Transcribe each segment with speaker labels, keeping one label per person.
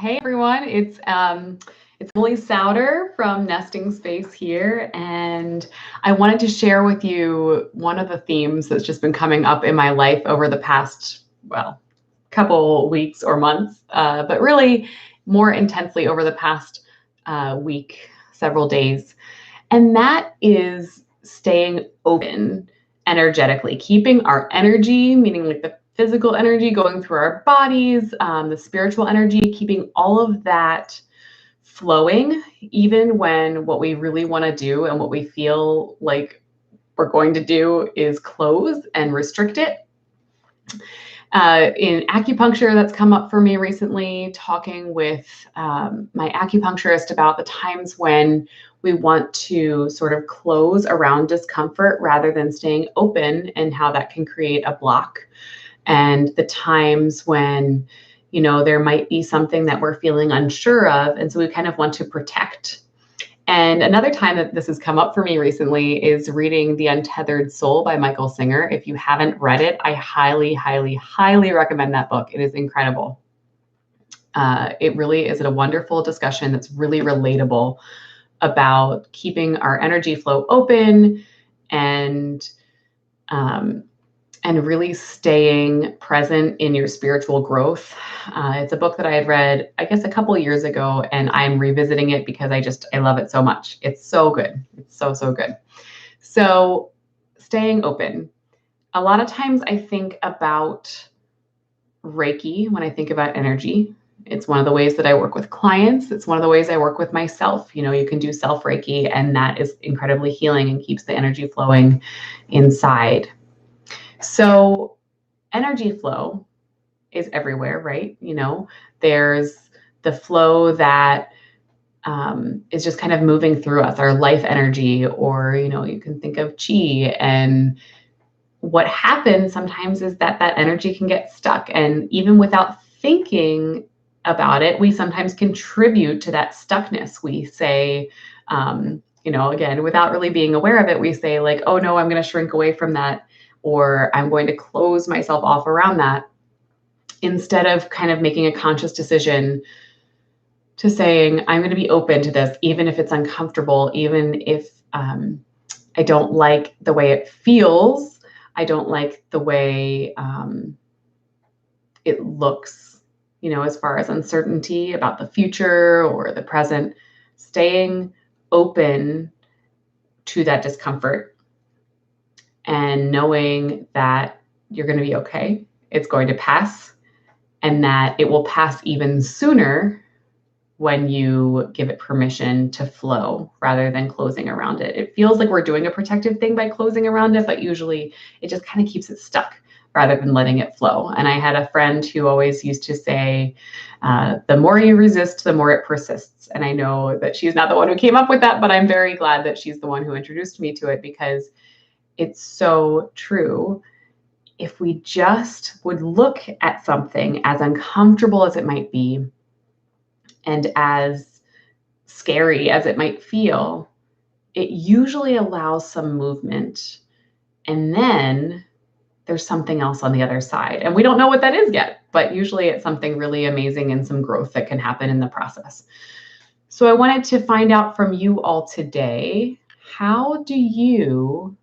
Speaker 1: Hey everyone, it's Emily Souter from Nesting Space here, and I wanted to share with you one of the themes that's just been coming up in my life over the past, couple weeks or months, but really more intensely over the past week, several days. And that is staying open energetically, keeping our energy, meaning like the physical energy going through our bodies, the spiritual energy, keeping all of that flowing, even when what we really want to do and what we feel like we're going to do is close and restrict it. In acupuncture, that's come up for me recently, talking with my acupuncturist about the times when we want to sort of close around discomfort rather than staying open, and how that can create a block. And the times when, there might be something that we're feeling unsure of, and so we kind of want to protect. And another time that this has come up for me recently is reading The Untethered Soul by Michael Singer. If you haven't read it, I highly, highly, highly recommend that book. It is incredible. It really is a wonderful discussion that's really relatable about keeping our energy flow open and really staying present in your spiritual growth. It's a book that I had read, I guess, a couple of years ago, and I'm revisiting it because I love it so much. It's so good. It's so, so good. So staying open. A lot of times I think about Reiki when I think about energy. It's one of the ways that I work with clients. It's one of the ways I work with myself. You can do self Reiki, and that is incredibly healing and keeps the energy flowing inside. So energy flow is everywhere, right? There's the flow that is just kind of moving through us, our life energy, or, you can think of chi. And what happens sometimes is that energy can get stuck. And even without thinking about it, we sometimes contribute to that stuckness. We say, again, without really being aware of it, we say like, oh no, I'm going to shrink away from that, or I'm going to close myself off around that, instead of kind of making a conscious decision to saying, I'm going to be open to this, even if it's uncomfortable, even if I don't like the way it feels, I don't like the way it looks, as far as uncertainty about the future or the present, staying open to that discomfort and knowing that you're going to be okay. It's going to pass, and that it will pass even sooner when you give it permission to flow rather than closing around it. It feels like we're doing a protective thing by closing around it, but usually it just kind of keeps it stuck rather than letting it flow. And I had a friend who always used to say, the more you resist, the more it persists. And I know that she's not the one who came up with that, but I'm very glad that she's the one who introduced me to it, because it's so true. If we just would look at something, as uncomfortable as it might be, and as scary as it might feel, it usually allows some movement. And then there's something else on the other side. And we don't know what that is yet, but usually it's something really amazing and some growth that can happen in the process. So I wanted to find out from you all today, how do you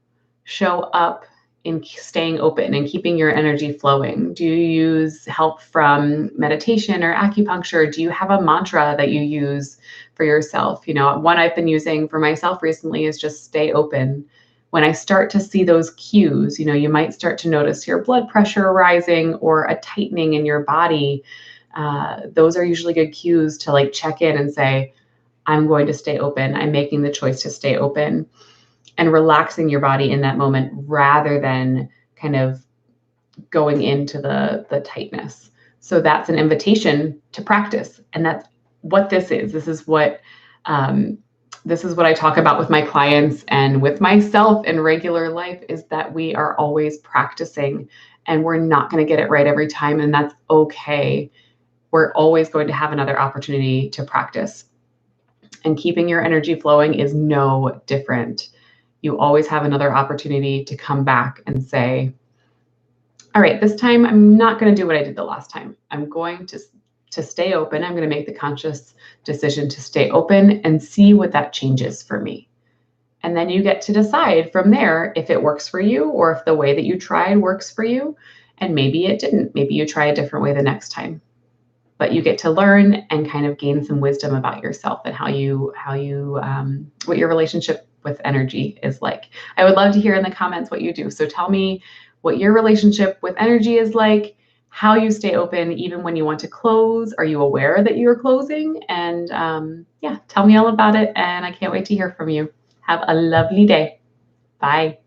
Speaker 1: show up in staying open and keeping your energy flowing? Do you use help from meditation or acupuncture? Do you have a mantra that you use for yourself? One I've been using for myself recently is just stay open. When I start to see those cues, you might start to notice your blood pressure rising or a tightening in your body. Those are usually good cues to like check in and say, I'm going to stay open. I'm making the choice to stay open. And relaxing your body in that moment rather than kind of going into the tightness. So that's an invitation to practice. And that's what this is. This is what I talk about with my clients and with myself in regular life, is that we are always practicing, and we're not going to get it right every time. And that's okay. We're always going to have another opportunity to practice. And keeping your energy flowing is no different. You always have another opportunity to come back and say, all right, this time I'm not going to do what I did the last time. I'm going to to stay open. I'm going to make the conscious decision to stay open and see what that changes for me. And then you get to decide from there if it works for you or if the way that you tried works for you. And maybe it didn't. Maybe you try a different way the next time. But you get to learn and kind of gain some wisdom about yourself and what your relationship with energy is like. I would love to hear in the comments what you do. So tell me what your relationship with energy is like, how you stay open even when you want to close. Are you aware that you're closing? And yeah, tell me all about it. And I can't wait to hear from you. Have a lovely day. Bye.